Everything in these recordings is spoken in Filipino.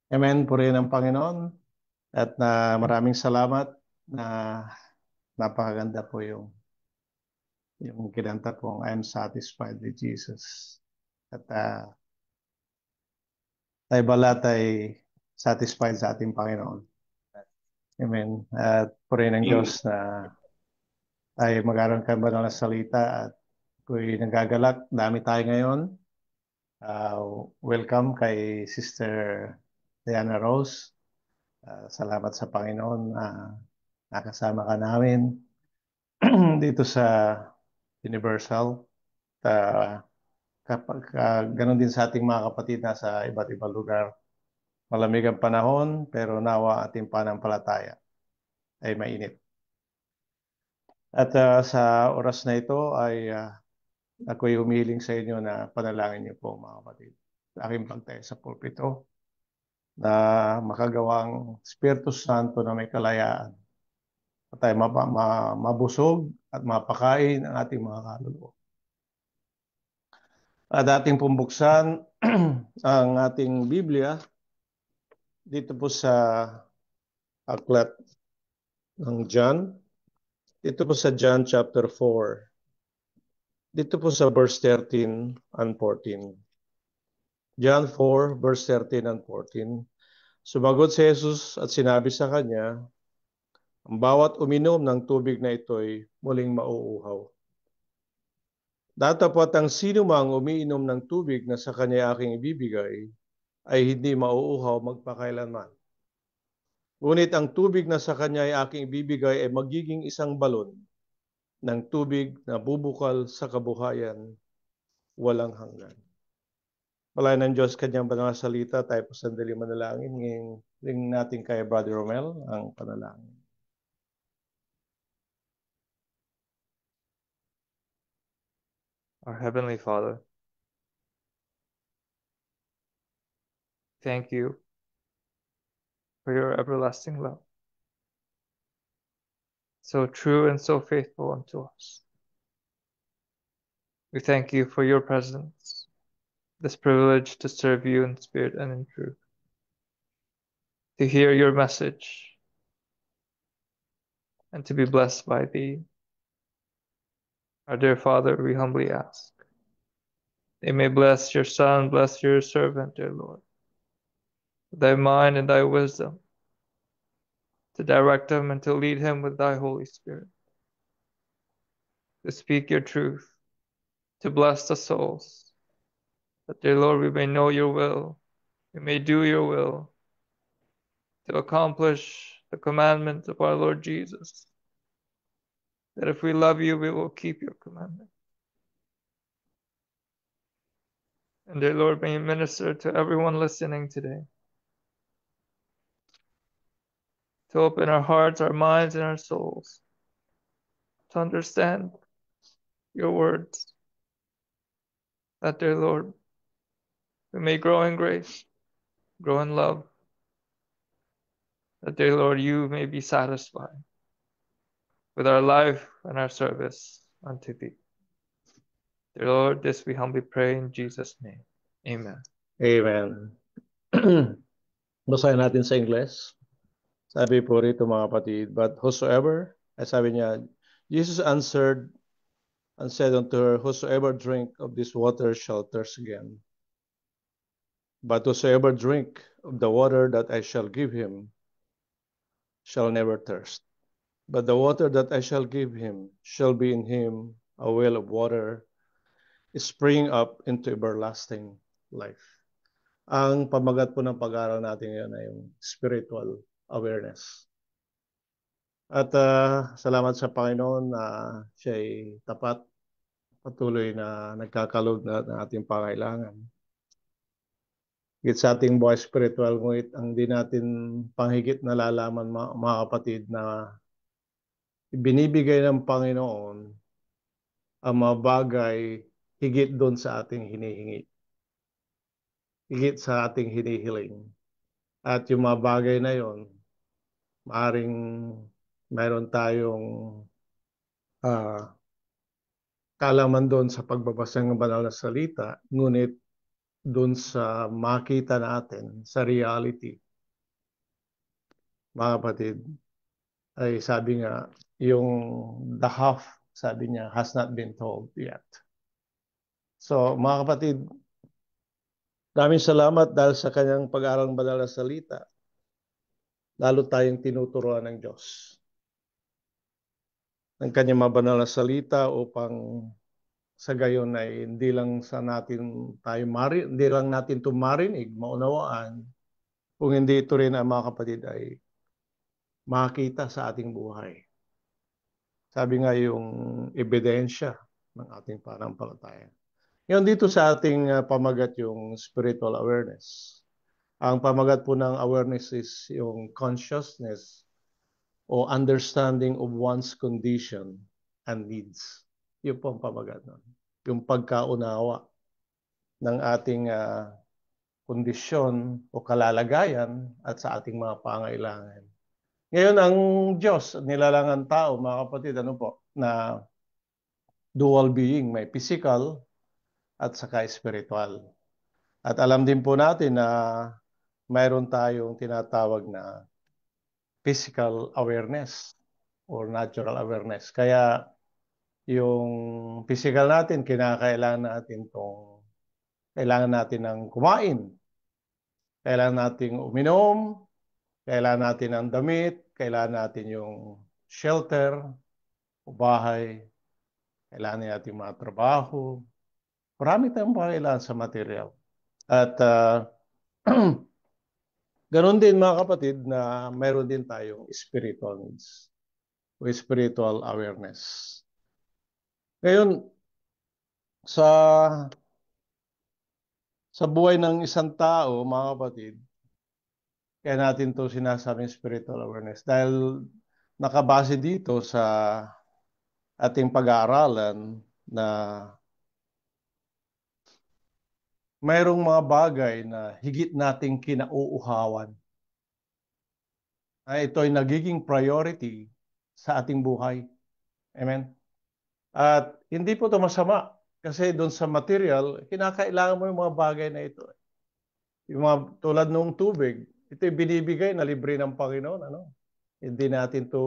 Amen, purihin ang Panginoon at na maraming salamat na napakaganda po yung kinanta pong I'm satisfied with Jesus. At tayo ba lahat ay satisfied sa ating Panginoon? Amen. At purihin ang Diyos na tayo magkaroon ka ba ng salita at ako'y nagagalak. Dami tayo ngayon. Welcome kay Sister Diana Rose. Salamat sa Panginoon. Nakasama ka namin dito sa Universal. Kapag ganun din sa ating mga kapatid na sa iba't ibang lugar. Malamig ang panahon, pero nawa ating pananampalataya ay mainit. At sa oras na ito ay ako'y humihiling sa inyo na panalangin niyo po mga kapatid. Sa aking pagtayo sa pulpito na makagawang Espiritu Santo na may kalayaan at tayo mabusog at mapakain ang ating mga kaluluwa. At ating pumbuksan ang ating Biblia dito po sa aklat ng John. Dito po sa John chapter 4. Dito po sa verse 13 and 14. John 4 verse 13 and 14. Sumagot si Jesus at sinabi sa kanya, ang bawat uminom ng tubig na ito'y muling mauuhaw. Datapwat ang sino mang umiinom ng tubig na sa kanya aking ibibigay ay hindi mauuhaw magpakailanman. Ngunit ang tubig na sa kanya ay aking ibibigay ay magiging isang balon ng tubig na bubukal sa kabuhayan walang hanggan. Palayan ng Diyos kanyang banal na salita, tayo po sandali manalangin. Ngayon natin kay Brother Romel ang panalangin. Our Heavenly Father, thank you for your everlasting love, so true and so faithful unto us. We thank you for your presence, this privilege to serve you in spirit and in truth, to hear your message, and to be blessed by thee. Our dear Father, we humbly ask, they may bless your Son, bless your servant, dear Lord, thy mind and thy wisdom, to direct him and to lead him with thy Holy Spirit, to speak your truth, to bless the souls, that, dear Lord, we may know your will, we may do your will, to accomplish the commandment of our Lord Jesus, that if we love you, we will keep your commandment. And dear Lord, may you minister to everyone listening today, to open our hearts, our minds, and our souls, to understand your words, that, dear Lord, we may grow in grace, grow in love, that, dear Lord, you may be satisfied with our life and our service unto thee. Dear Lord, this we humbly pray in Jesus' name. Amen. Amen. Basahin natin sa Ingles. Sabi po rito mga kapatid, but whosoever, sabi niya, Jesus answered and said unto her, whosoever drink of this water shall thirst again. But whosoever drink of the water that I shall give him shall never thirst. But the water that I shall give him shall be in him a well of water springing up into everlasting life. Ang pamagat po ng pag-aaral natin ngayon ay yung spiritual awareness. At salamat sa Panginoon na siya ay tapat, patuloy na nagkakalog na ng ating pangailangan. Higit sa ating buhay spiritual, ngunit ang di natin panghigit nalalaman mga kapatid na binibigay ng Panginoon ang mga bagay higit doon sa ating hinihingi. Higit sa ating hinihiling. At yung mga bagay na yon, maaring mayroon tayong kaalaman doon sa pagbabasa ng banal na salita, ngunit dun sa makita natin sa reality, mga kapatid, ay sabi nga, yung the half, sabi niya, has not been told yet. So, mga kapatid, maraming salamat dahil sa kanyang pag-aaral ng banal na salita. Lalo tayong tinuturuan ng Diyos ng kanyang mabanal na salita upang sa gayon ay hindi lang hindi lang natin ito marinig, maunawaan, kung hindi ito rin ang mga kapatid ay makita sa ating buhay. Sabi nga yung ebidensya ng ating pananampalataya. Ngayon dito sa ating pamagat yung spiritual awareness. Ang pamagat po ng awareness is yung consciousness o understanding of one's condition and needs. Yun po ang pamagat nun. Yung pagkaunawa ng ating kondisyon o kalalagayan at sa ating mga pangailangan. Ngayon, ang Diyos, nilalang ang tao, mga kapatid, ano po, na dual being, may physical at saka spiritual. At alam din po natin na mayroon tayong tinatawag na physical awareness or natural awareness. Kaya yung physical natin, kailangan natin ng kumain, kailangan natin uminom, kailangan natin ng damit, kailangan natin yung shelter, o bahay, kailangan natin mga trabaho. Marami tayong kailangan sa material. At ganoon din mga kapatid na mayroon din tayong spiritual needs o spiritual awareness. Ngayon, sa buhay ng isang tao, mga kapatid, kaya natin to sinasabing spiritual awareness dahil nakabase dito sa ating pag-aaralan na mayroong mga bagay na higit nating kinauuhawan. Ito ay nagiging priority sa ating buhay. Amen? At hindi po ito masama kasi doon sa material, kinakailangan mo yung mga bagay na ito. Yung mga tulad ng tubig, ito ay binibigay na libre ng Panginoon. Ano? Hindi natin to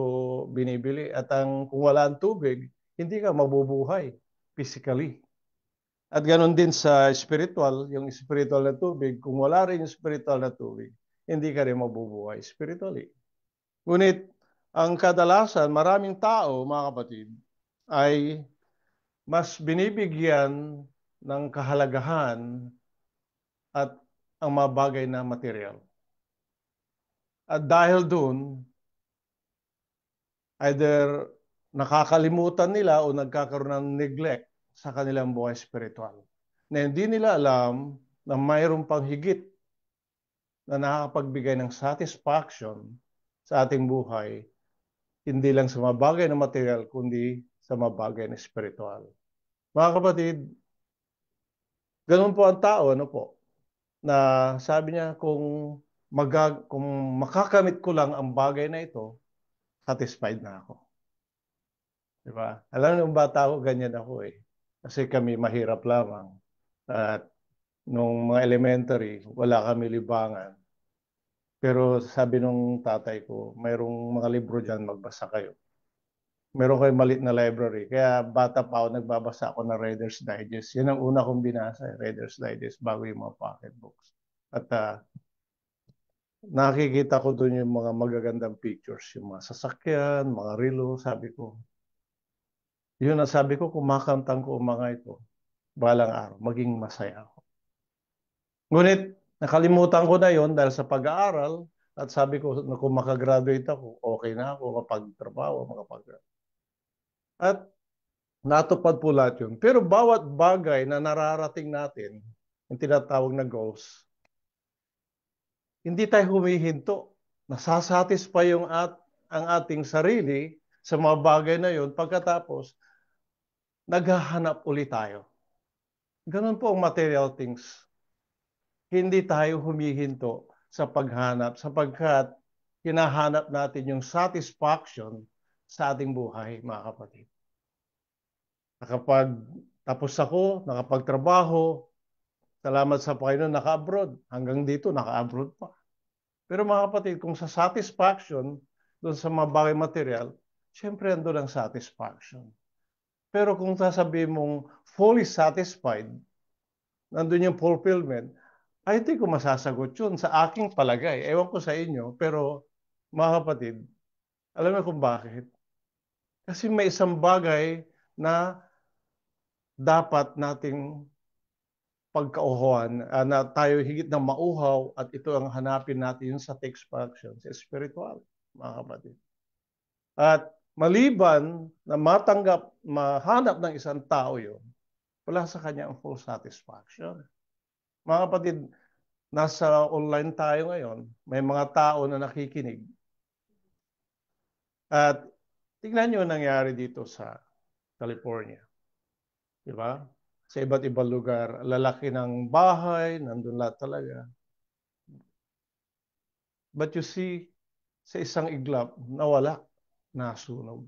binibili. At kung wala ang tubig, hindi ka mabubuhay physically. At ganoon din sa spiritual, yung spiritual na tubig, kung wala rin yung spiritual na tubig, hindi ka rin mabubuhay spiritually. Ngunit, ang kadalasan, maraming tao, mga kapatid, ay mas binibigyan ng kahalagahan at ang mga bagay na material. At dahil doon, either nakakalimutan nila o nagkakaroon ng neglect sa kanilang buhay spiritual. Na hindi nila alam na mayroon pang higit na nakakapagbigay ng satisfaction sa ating buhay, hindi lang sa mga bagay na material, kundi sa mga bagay na spiritual. Mga kapatid, ganun po ang tao, ano po, na sabi niya, kung makakamit ko lang ang bagay na ito, satisfied na ako. Diba? Alam nung bata ko, ganyan ako eh. Kasi kami mahirap lamang. At nung mga elementary, wala kami libangan. Pero sabi nung tatay ko, mayroong mga libro dyan, magbasa kayo. Meron kayong malit na library. Kaya bata pa ako, nagbabasa ako ng Reader's Digest. Yan ang una kong binasa, Reader's Digest, bago yung mga pocket books. At nakikita ko doon yung mga magagandang pictures, yung mga sasakyan, mga relo, sabi ko. Yun ang sabi ko, kumakantang ko ang mga ito, balang araw, maging masaya ako. Ngunit, nakalimutan ko na yon dahil sa pag-aaral at sabi ko na kung makagraduate ako, okay na ako, makapagtrabaho, At natupad po lahat yun. Pero bawat bagay na nararating natin, yung tinatawag na goals, hindi tayo humihinto. Nasasatisfy ang ating sarili sa mga bagay na yun. Pagkatapos, naghahanap ulit tayo. Ganun po ang material things. Hindi tayo humihinto sa paghanap sapagkat hinahanap natin yung satisfaction sa ating buhay, mga kapatid. Nakapag tapos ako, nakapagtrabaho, Salamat sa Panginoon, naka-abroad. Hanggang dito, naka-abroad pa. Pero mga kapatid, kung sa satisfaction, doon sa mga bagay material, syempre andun ang satisfaction. Pero kung sasabihin mong fully satisfied, nandun yung fulfillment, ay hindi ko masasagot yun sa aking palagay. Ewan ko sa inyo, pero mga kapatid, alam mo kung bakit? Kasi may isang bagay na dapat nating pagkauhawan, na tayo higit ng mauhaw at ito ang hanapin natin yung sa text fraction, sa spiritual, mga kapatid. At maliban na mahanap ng isang tao yun, wala sa kanya ang full satisfaction. Mga kapatid, nasa online tayo ngayon, may mga tao na nakikinig. At tingnan nyo ang nangyari dito sa California. Di ba? Sa iba't ibang lugar, lalaki ng bahay, nandun lahat talaga. But you see, sa isang iglap, nawala, nasunog.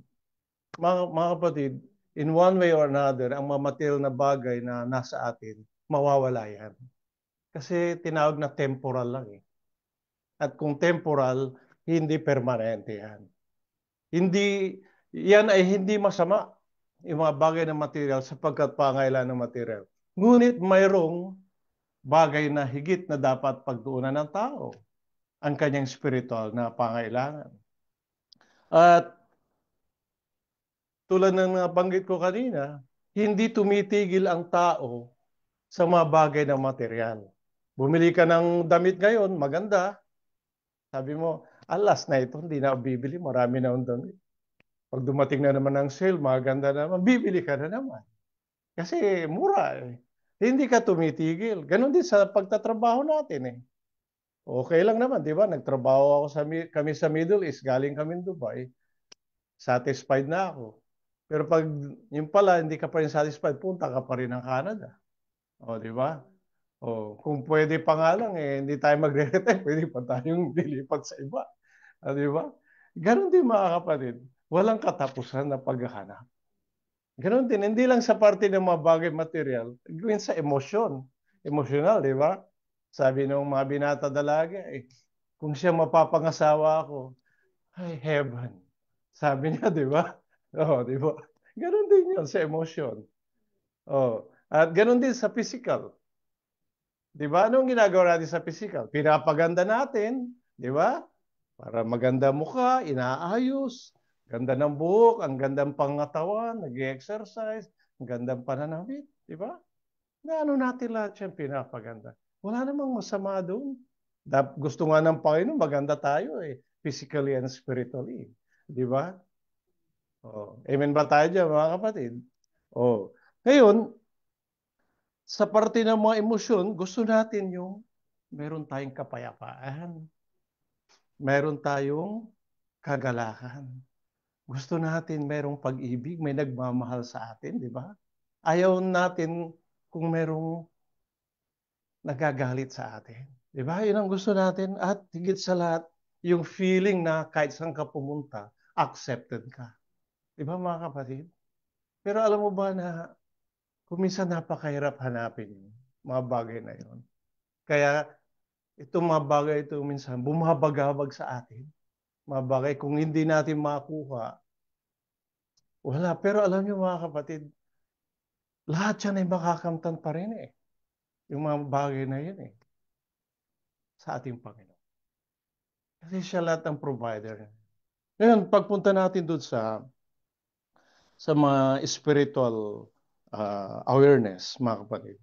Mga kapatid, in one way or another, ang mga material na bagay na nasa atin, mawawala yan. Kasi tinawag na temporal lang eh. At kung temporal, hindi permanente yan. Hindi, yan ay hindi masama, yung mga bagay na material sapagkat pangailangan ng material. Ngunit mayroong bagay na higit na dapat pagtuunan ng tao, ang kanyang spiritual na pangailangan. At tulad ng nabanggit ko kanina, hindi tumitigil ang tao sa mga bagay ng material. Bumili ka ng damit ngayon, maganda. Sabi mo, alas na ito, hindi na ako bibili, marami na akong damit. Pag dumating na naman ang sale, maganda naman, bibili ka na naman. Kasi mura eh. Hindi ka tumitigil. Ganon din sa pagtatrabaho natin eh. Okay lang naman, di ba? Nagtrabaho ako kami sa Middle East, galing kami Dubai. Satisfied na ako. Pero pag yung pala, hindi ka pa rin satisfied, punta ka pa rin ng Canada. O, di ba? O, kung pwede pa nga lang, eh, hindi tayo magre-retire, pwede pa tayong lilipat sa iba. O, di ba? Ganon din mga kapatid. Walang katapusan na paghahanap. Ganon din, hindi lang sa parte ng mga bagay material, gawin sa emosyon. Emosyonal, di ba? Sabi ng mga binata dalaga, eh, kung siya mapapangasawa ako, ay, heaven. Sabi niya, di ba? Oo, di ba? Ganon din yun sa emosyon. Oh, at ganon din sa physical. Di ba? Anong ginagawa natin sa physical? Pinapaganda natin, di ba? Para maganda mukha, inaayos, ganda ng buhok, ang gandang pangatawan, nag-exercise, ang gandang pananamit, di ba? Na ano natin lahat yan pinapaganda. Wala namang masama doon. Gusto nga ng Panginoon, maganda tayo eh, physically and spiritually. Di ba? Oh, amen ba tayo dyan, mga kapatid? Oh. Ngayon, sa parte ng mga emosyon, gusto natin yung meron tayong kapayapaan. Meron tayong kagalakan. Gusto natin merong pag-ibig, may nagmamahal sa atin, di ba? Ayaw natin kung merong nagagalit sa atin. Di ba? Yun ang gusto natin. At higit sa lahat, yung feeling na kahit saan ka pumunta, accepted ka. Di ba mga kapatid? Pero alam mo ba na kung minsan napakahirap hanapin yung mga bagay na yun. Kaya itong mga bagay ito minsan bumabagabag sa atin. Mga bagay kung hindi natin makuha, wala. Pero alam niyo mga kapatid, lahat yan ay makakamtan pa rin eh. Yung mga bagay na yun eh. Sa ating Panginoon. Kasi siya lahat ang provider. Ngayon, pagpunta natin doon sa mga spiritual awareness, mga kapatid.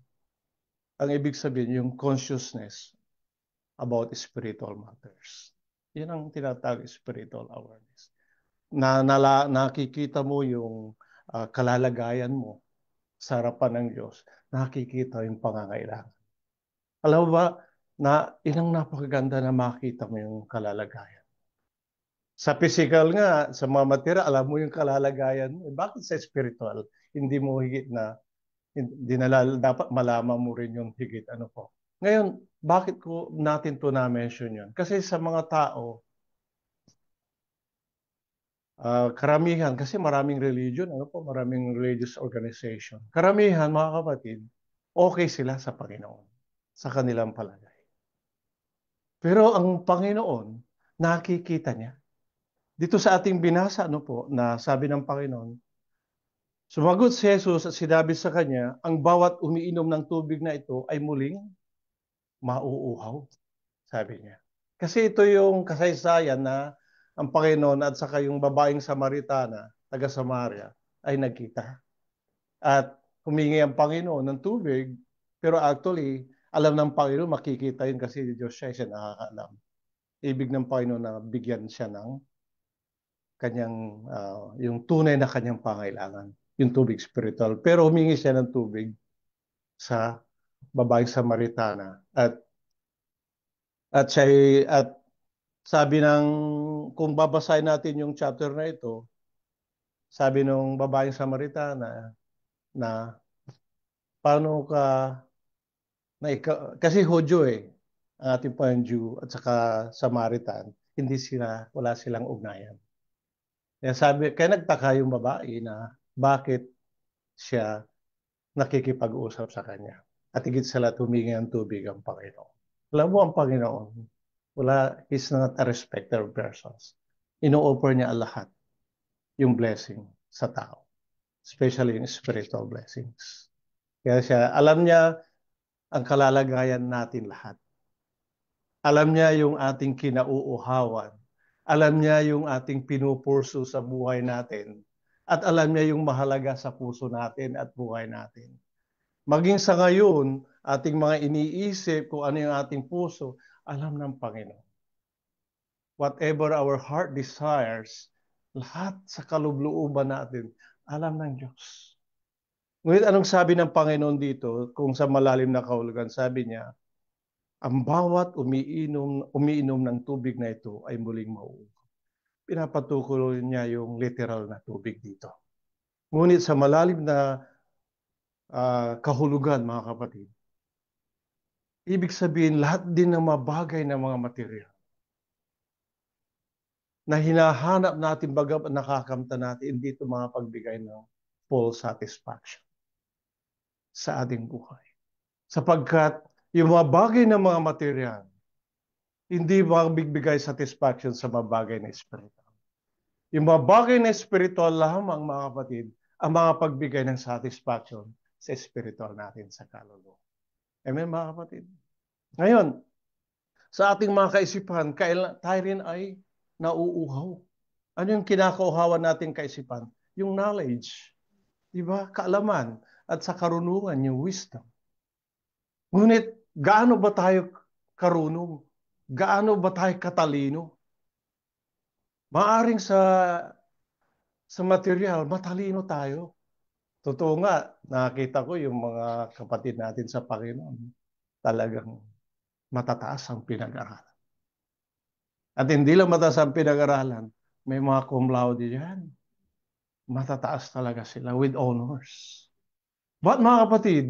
Ang ibig sabihin, yung consciousness about spiritual matters. Yan ang tinatawag spiritual awareness. Nakikita mo yung kalalagayan mo sa harapan ng Diyos. Nakikita yung pangangailangan. Alam mo ba, na inang napakaganda na makita mo yung kalalagayan. Sa physical nga, sa mga matira, alam mo yung kalalagayan mo. Bakit sa spiritual, hindi mo higit na, dapat malaman mo rin yung higit ano po. Ngayon, bakit ko natin to na-mention yun? Kasi sa mga tao, karamihan, kasi maraming religion, ano po, maraming religious organization. Karamihan, mga kapatid, okay sila sa Panginoon. sa kanilang palagay. Pero ang Panginoon, nakikita niya. Dito sa ating binasa, ano po, na sabi ng Panginoon, sumagot si Jesus at sinabi sa kanya, ang bawat umiinom ng tubig na ito ay muling mauuhaw, sabi niya. Kasi ito yung kasaysayan na ang Panginoon at saka yung babaeng Samaritana, taga Samaria, ay nagkita. At humingi ang Panginoon ng tubig, pero actually, alam ng Panginoon, makikita yun kasi Diyos siya nakakaalam. Ibig ng Panginoon na bigyan siya ng kanyang, yung tunay na kanyang pangailangan, yung tubig spiritual. Pero humingi siya ng tubig sa babaeng Samaritana. At sabi ng, kung babasahin natin yung chapter na ito, sabi nung babaeng Samaritana na paano ka, kasi Hudyo ang ating pang Jew at saka Samaritan, wala silang ugnayan. Kaya nagtaka yung babae na bakit siya nakikipag-usap sa kanya. At higit sa lahat, humingi ng tubig ang Panginoon. Alam mo, ang Panginoon, He's not a respecter of persons. Ino-offer niya lahat yung blessing sa tao. Especially yung spiritual blessings. Kaya alam niya ang kalalagayan natin lahat. Alam niya yung ating kinauuhawan. Alam niya yung ating pinupurso sa buhay natin. At alam niya yung mahalaga sa puso natin at buhay natin. Maging sa ngayon, ating mga iniisip kung ano yung ating puso, alam ng Panginoon. Whatever our heart desires, lahat sa kalooban natin, alam ng Diyos. Ngunit anong sabi ng Panginoon dito, kung sa malalim na kahulugan, sabi niya, ang bawat umiinom ng tubig na ito ay muling mauuhaw. Pinapatukoy niya yung literal na tubig dito. Ngunit sa malalim na kahulugan, mga kapatid, ibig sabihin lahat din ng mabagay na mga material na hinahanap natin baga nakakamta natin, hindi ito mga pagbigay ng full satisfaction sa ating buhay. Sapagkat yung mga bagay na mga material, hindi magbibigay satisfaction sa mga bagay na spiritual. Yung mga bagay na spiritual lamang, mga kapatid, ang mga pagbigay ng satisfaction sa spiritual natin sa kaluluwa. Amen, mga kapatid? Ngayon, sa ating mga kaisipan, tayo rin ay nauuhaw. Ano yung kinakauhawan nating kaisipan? Yung knowledge, di ba? Kaalaman at sa karunungan, yung wisdom. Ngunit, gaano ba tayo karunong? Gaano ba tayo katalino? Maaring sa material, matalino tayo. Totoo nga, nakita ko yung mga kapatid natin sa Panginoon. Talagang matataas ang pinag-aralan. At hindi lang mataas ang pinag-aralan, may mga cum laude dyan. Matataas talaga sila with honors. But mga kapatid,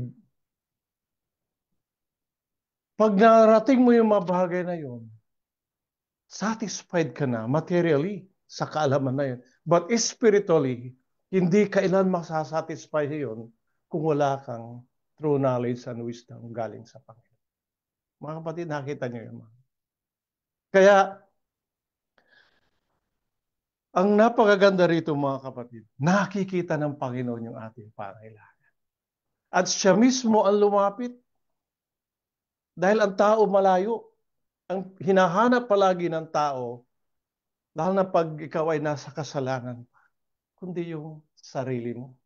pag narating mo yung mga bagay na yun, satisfied ka na materially sa kaalaman na yun. But spiritually, hindi kailan masasatisfy yun kung wala kang true knowledge and wisdom galing sa Panginoon. Mga kapatid, nakita niyo yun. Kaya, ang napakaganda rito mga kapatid, nakikita ng Panginoon yung ating pangailangan. At siya mismo ang lumapit dahil ang tao malayo. Ang hinahanap palagi ng tao, lalo na pag ikaw ay nasa kasalanan, kundi yung sarili mo.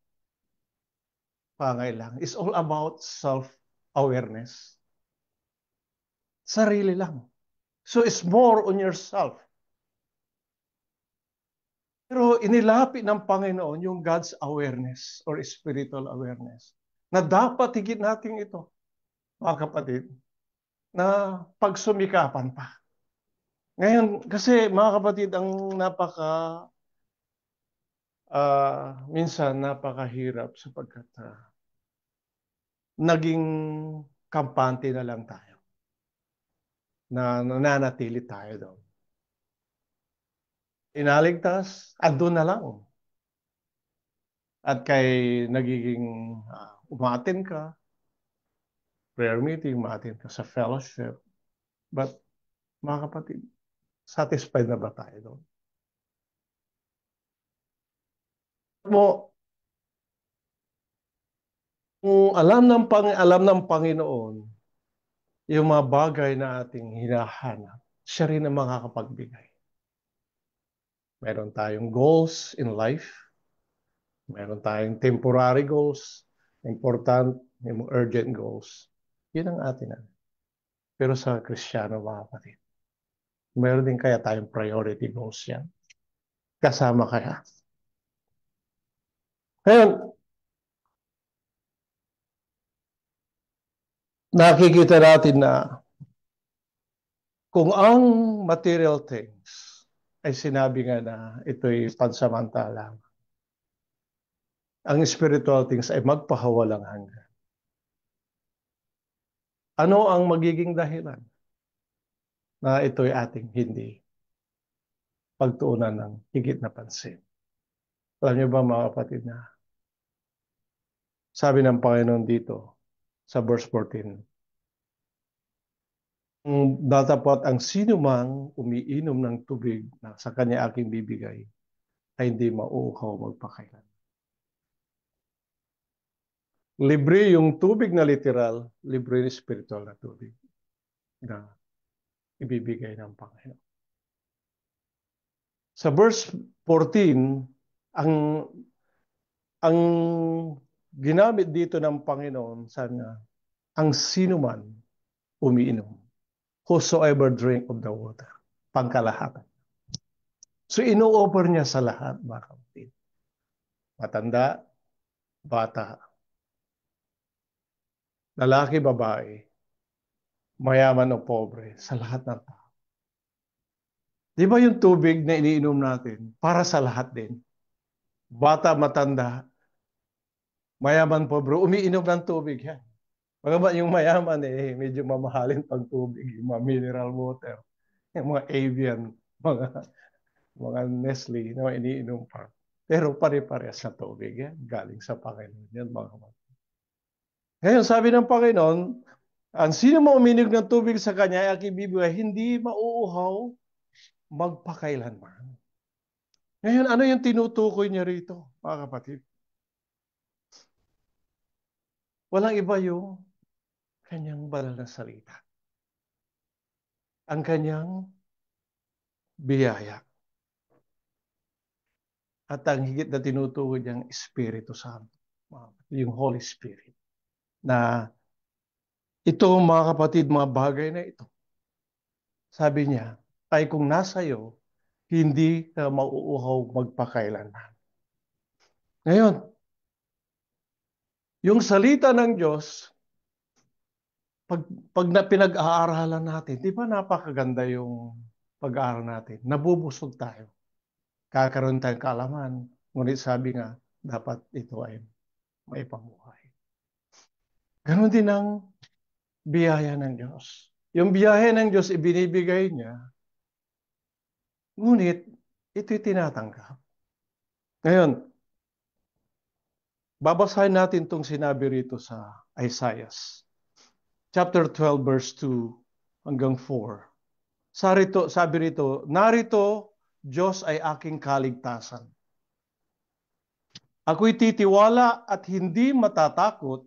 Pangailangan. It's all about self-awareness. Sarili lang. So it's more on yourself. Pero inilapit ng Panginoon yung God's awareness or spiritual awareness na dapat higit natin ito, mga kapatid, na pagsumikapan pa. Ngayon, kasi mga kapatid, ang minsan napakahirap sapagkat naging kampante na lang tayo. Na nananatili tayo doon. Inaligtas, andun na lang. At kay nagiging umaten ka, prayer meeting, ma-attend ka sa fellowship. But, mga kapatid, satisfied na ba tayo doon? Mo, kung alam ng Panginoon yung mga bagay na ating hinahanap, siya rin ang makakapagbigay. Meron tayong goals in life, meron tayong temporary goals, important, yung urgent goals. Yun ang atin. Pero sa Kristiyano, mga kapatid, meron din kaya tayong priority goals yan. Kasama kaya. Ngayon, nakikita natin na kung ang material things ay sinabi nga na ito'y pansamantala, ang spiritual things ay magpahawalang hanggan. Ano ang magiging dahilan na ito'y ating hindi pagtuunan ng higit na pansin? Alam niyo ba, mga kapatid, na sabi ng Panginoon dito sa verse 14, datapot ang sino mang umiinom ng tubig na sa kanya aking bibigay ay hindi mauuhaw magpakailan. Libre yung tubig na literal, libre yung spiritual na tubig na ibibigay ng Panginoon. Sa verse 14, ang ginamit dito ng Panginoon, sabi niya, ang sino man umiinom, whosoever drink of the water, pangkalahatan. So ino-offer niya sa lahat, mga kapatid. Matanda, bata, lalaki, babae, mayaman o pobre, sa lahat ng tao. Di ba yung tubig na iniinom natin, para sa lahat din? Bata, matanda, mayaman, pobre, umiinom ng tubig yan. Mga yung mayaman medyo mamahalin pag tubig, yung mga mineral water, yung mga Avian, mga Nestle na iniinom pa. Pero pare-parehas na tubig yan, galing sa Panginoon yan, mga kapatid. Ngayon, sabi ng Panginoon, ang sino mo uminig ng tubig sa kanya ay aking bibigay, hindi mauuhaw magpakailanman. Ngayon, ano yung tinutukoy niya rito, mga kapatid? Walang iba yung kanyang banal na salita. Ang kanyang biyaya. At ang higit na tinutukoy niyang Espiritu Santo, yung Holy Spirit, na ito, mga kapatid, mga bagay na ito, sabi niya, ay kung nasa iyo, hindi ka mauuhaw magpakailanman. Ngayon, yung salita ng Diyos, pag na pinag-aaralan natin, di ba napakaganda yung pag-aaral natin? Nabubusog tayo. Kakaroon tayong kaalaman. Ngunit sabi nga, dapat ito ay may pamuhay. Ganon din ang biyaya ng Diyos. Yung biyaya ng Diyos, ibinibigay niya, ngunit ito'y tinatanggap. Ngayon, babasahin natin itong sinabi rito sa Isaiah. Chapter 12, verse 2 hanggang 4. Sabi rito, narito, Diyos ay aking kaligtasan. Ako'y titiwala at hindi matatakot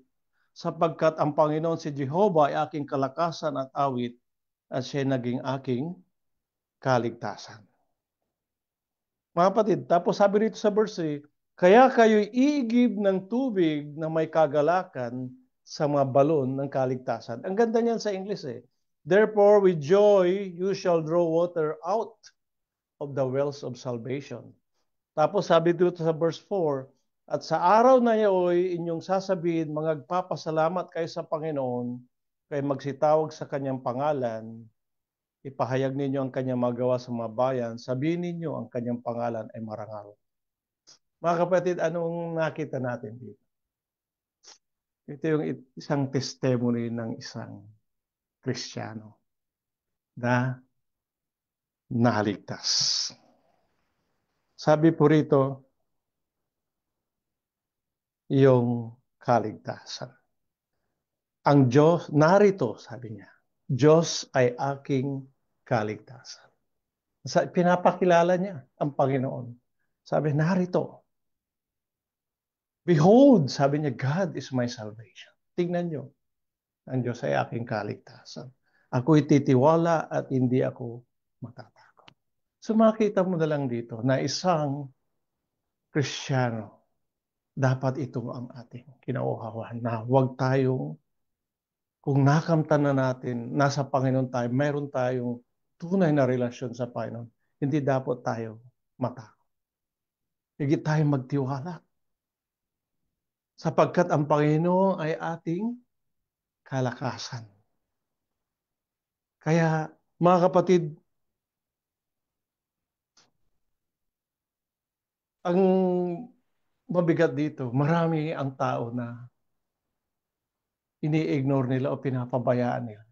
sapagkat ang Panginoon si Jehovah ay aking kalakasan at awit at siya naging aking kaligtasan. Mga kapatid, tapos sabi rito sa verse 3, kaya kayo'y iigib ng tubig na may kagalakan sa mga balon ng kaligtasan. Ang ganda niyan sa English Therefore, with joy, you shall draw water out of the wells of salvation. Tapos sabi dito sa verse 4, at sa araw na iyo'y inyong sasabihin, magpapasalamat kayo sa Panginoon, kaya magsitawag sa kanyang pangalan, ipahayag ninyo ang kanyang magawa sa mga bayan, sabihin ninyo ang kanyang pangalan ay marangal. Mga kapatid, anong nakita natin dito? Ito yung isang testimony ng isang Kristiyano na naligtas. Sabi po rito, yung kaligtasan. Ang Diyos, narito, sabi niya, Diyos ay aking kaligtasan. Pinapakilala niya ang Panginoon. Sabi, narito. Behold, sabi niya, God is my salvation. Tingnan niyo, ang Diyos ay aking kaligtasan. Ako'y titiwala at hindi ako matatakot. So makita mo na lang dito na isang Kristiyano, dapat ito ang ating kinauhawan na huwag tayong, kung nakamtan na natin, nasa Panginoon tayo, mayroon tayong tunay na relasyon sa Panginoon, hindi dapat tayo matakot. Higit tayong magtiwala. Sapagkat ang Panginoon ay ating kalakasan. Kaya, mga kapatid, ang mabigat dito, marami ang tao na ini-ignore nila o pinapabayaan nila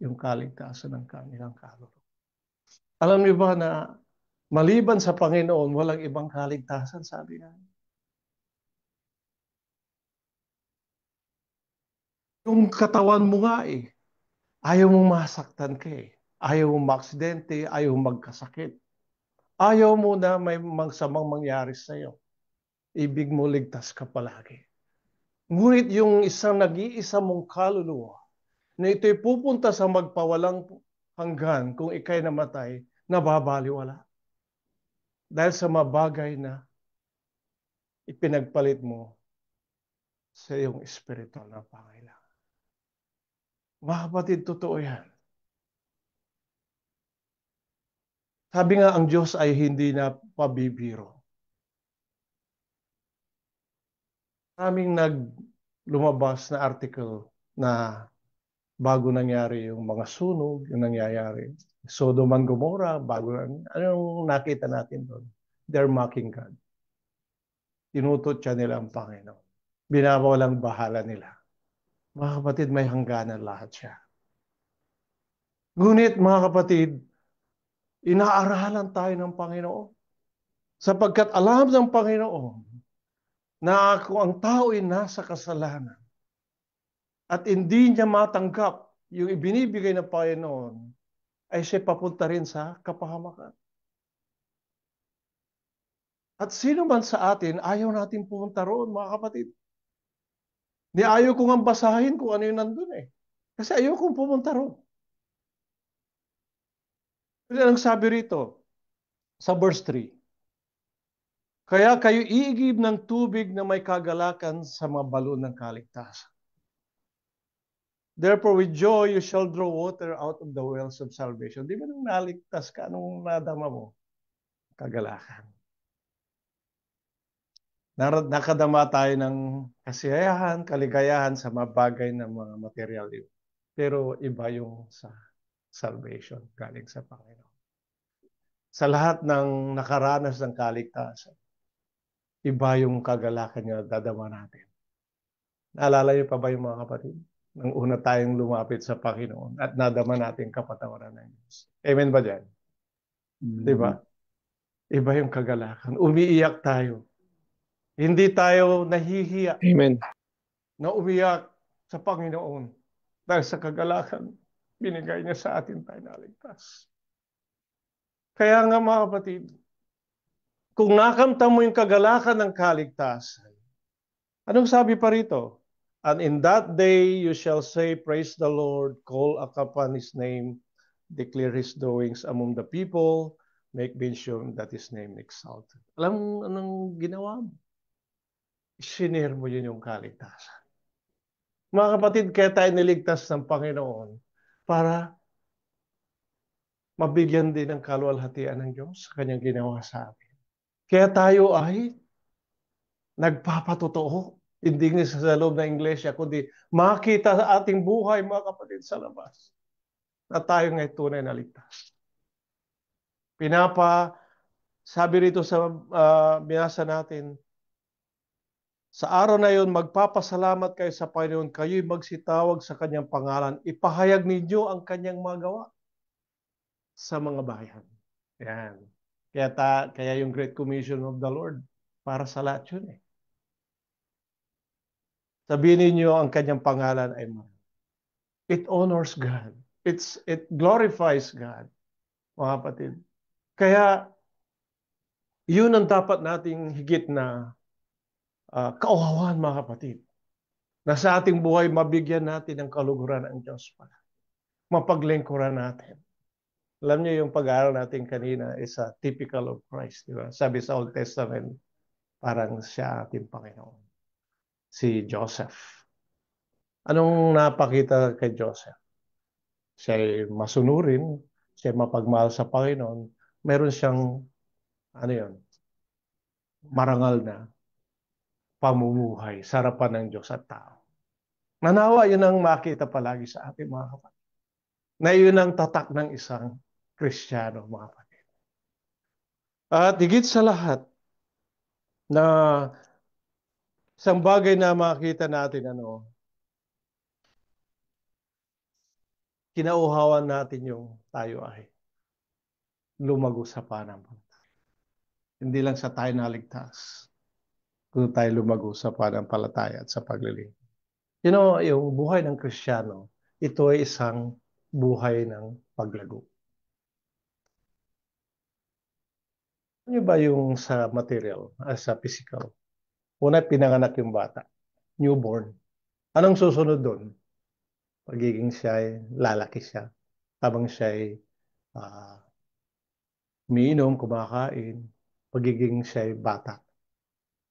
yung kaligtasan ng kanilang kaluluwa. Alam niyo ba na maliban sa Panginoon, walang ibang kaligtasan, sabi nga. Yung katawan mo nga ayaw mong masaktan ka Ayaw mong maaksidente, ayaw mong magkasakit. Ayaw mo na may magsamang mangyari sa iyo. Ibig mo ligtas ka palagi. Ngunit yung isang nag-iisa mong kaluluwa na ito'y pupunta sa magpawalang hanggan kung ikay namatay, nababaliwala. Dahil sa mabagay na ipinagpalit mo sa iyong espiritual na pangailangan. Mga kapatid, totoo yan. Sabi nga ang Diyos ay hindi na pabibiro. Maraming lumabas na article na bago nangyari yung mga sunog, yung nangyayari. Sodom and Gomorrah, anong nakita natin doon? They're mocking God. Tinututya nila ang Panginoon. Binawalang bahala nila. Mga kapatid, may hangganan lahat siya. Ngunit mga kapatid, inaaralan tayo ng Panginoon. Sapagkat alam ng Panginoon na kung ang tao ay nasa kasalanan at hindi niya matanggap yung ibinibigay ng Panginoon, ay siya papunta rin sa kapahamakan. At sino man sa atin, ayaw natin pumunta roon, mga kapatid. Di ayaw kong ang basahin kung ano yung nandun Kasi ayaw kong pumunta roon. Kasi ang sabi rito, sa verse 3, kaya kayo iigib ng tubig na may kagalakan sa mga balon ng kaligtasan. Therefore, with joy, you shall draw water out of the wells of salvation. Di ba nung naligtas ka, anong nadama mo? Kagalakan. Nakadama tayo ng kasiyahan, kaligayahan sa mga bagay ng mga material. Pero iba yung sa salvation, galing sa Panginoon. Sa lahat ng nakaranas ng kaligtasan, iba yung kagalakan niya dadama natin. Naalala niyo pa ba yung mga kapatid? Nang una tayong lumapit sa Panginoon at nadama natin kapatawaran ng Diyos. Amen ba dyan? Di ba? Iba yung kagalakan. Umiiyak tayo. Hindi tayo nahihiya Amen. na umiyak sa Panginoon dahil sa kagalakan binigay niya sa atin tayo naligtas. Kaya nga mga kapatid, kung nakamtan mo yung kagalakan ng kaligtasan, anong sabi pa rito? And in that day you shall say, praise the Lord, call upon His name, declare His doings among the people, make mention that His name exalted. Alam mo anong ginawa mo? Sinare mo yun yung kaligtasan. Mga kapatid, kaya tayo niligtas ng Panginoon para mabigyan din ng kaluwalhatian ng Diyos sa kanyang ginawa sa atin. Kaya tayo ay nagpapatotoo. Hindi nga sa loob ng iglesia, kundi makita sa ating buhay, mga kapatid, sa labas, na tayo ngay tunay na ligtas. Sabi rito sa binasa natin, sa araw na yun, magpapasalamat kayo sa Panginoon, kayo'y magsitawag sa kanyang pangalan, ipahayag ninyo ang kanyang magawa sa mga bayan. Yan. Kaya yung Great Commission of the Lord, para sa lahat yun Sabihin ninyo ang kanyang pangalan ay marami. It honors God. It glorifies God, mga kapatid. Kaya, yun ang dapat nating higit na kauhawan, mga kapatid. Na sa ating buhay, mabigyan natin ng kaluguran ng Diyos pala. Mapaglingkuran natin. Alam niyo yung pag-aaral natin kanina is a typical of Christ, di ba? Sabi sa Old Testament, parang siya ating Panginoon. Si Joseph. Anong napakita kay Joseph? Siya ay masunurin, siya ay mapagmahal sa Panginoon. Meron siyang, ano yun, marangal na pamumuhay sa harapan ng Diyos at tao. Nanawa, yun ang makita palagi sa ating mga kapatid. Na yun ang tatak ng isang Kristiyano, mga kapatid. At higit sa lahat, na isang bagay na makita natin, kinauhawan natin yung tayo ay lumago sa pananampalataya. Hindi lang sa tayo naligtas, kung tayo lumago sa pananampalataya at sa paglilingkod. Yung buhay ng Kristiyano, ito ay isang buhay ng paglago. Ano ba yung sa material, sa physical? Una, pinanganak yung bata, newborn. Anong susunod doon? Pagiging siya ay lalaki siya. Habang siya ay umiinom, kumakain, pagiging siya ay bata.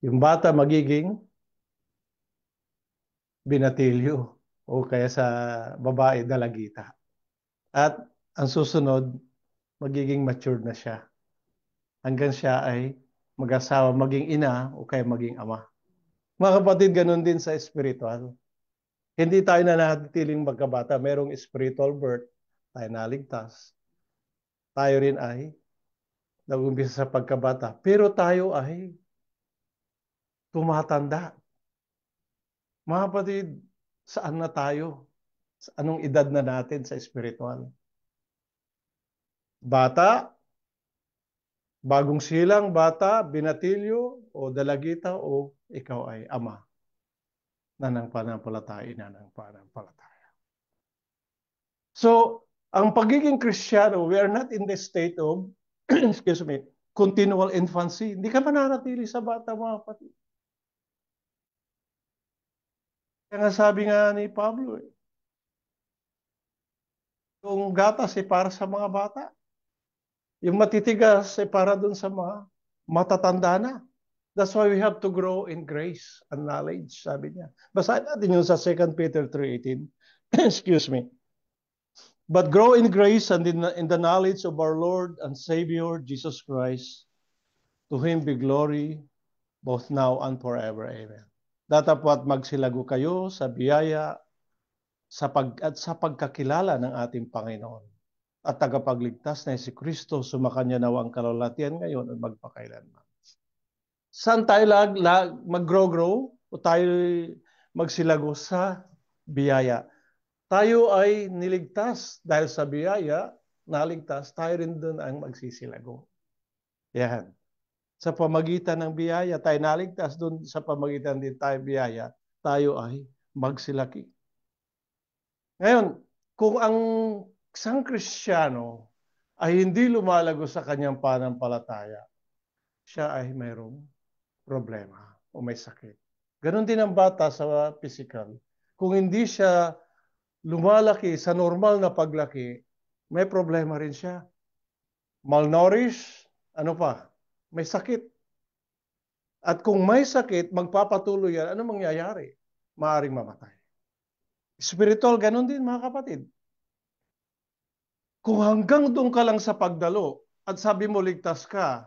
Yung bata magiging binatilyo o kaya sa babae, dalagita. At ang susunod, magiging matured na siya. Hanggang siya ay mag-asawa, maging ina o kaya maging ama. Mga kapatid, ganun din sa spiritual. Hindi tayo nanatiling magkabata. Merong spiritual birth, tayo naligtas. Tayo rin ay nag-umpisa sa pagkabata. Pero tayo ay tumatanda. Mga kapatid, saan na tayo? Anong edad na natin sa spiritual? Bata, bagong silang, bata, binatilyo, o dalagita, o ikaw ay ama na ng pananampalataya na ng pananampalataya. So, ang pagiging Kristiyano, we are not in the state of, excuse me, continual infancy. Hindi ka mananatili sa bata, mga kapatid. Kaya nga sabi nga ni Pablo, yung gatas ay para sa mga bata. Yung matitigas ay para dun sa mga matatanda na. That's why we have to grow in grace and knowledge, sabi niya. Basahin natin yung sa 2 Peter 3:18. Excuse me. But grow in grace and in the knowledge of our Lord and Savior, Jesus Christ. To Him be glory, both now and forever. Amen. Datapwat magsilago kayo sa biyaya at sa pagkakilala ng ating Panginoon at tagapagligtas na si Kristo, sumakanya nawa ang kalulatian ngayon at magpakailanman. Saan tayo mag-grow-grow o tayo magsilago sa biyaya? Tayo ay niligtas dahil sa biyaya, naligtas, tayo rin doon ang magsisilago. Yan. Sa pamagitan ng biyaya, tayo naligtas doon sa pamagitan din tayo biyaya, tayo ay magsilaki. Ngayon, kung ang isang Kristiyano ay hindi lumalago sa kanyang pananampalataya, siya ay mayroong problema o may sakit. Ganon din ang bata sa physical. Kung hindi siya lumalaki sa normal na paglaki, may problema rin siya. Malnourished, ano pa? May sakit. At kung may sakit, magpapatuloy yan, ano mangyayari? Maaring mamatay. Spiritual, ganon din mga kapatid. Kung hanggang doon ka lang sa pagdalo at sabi mo ligtas ka,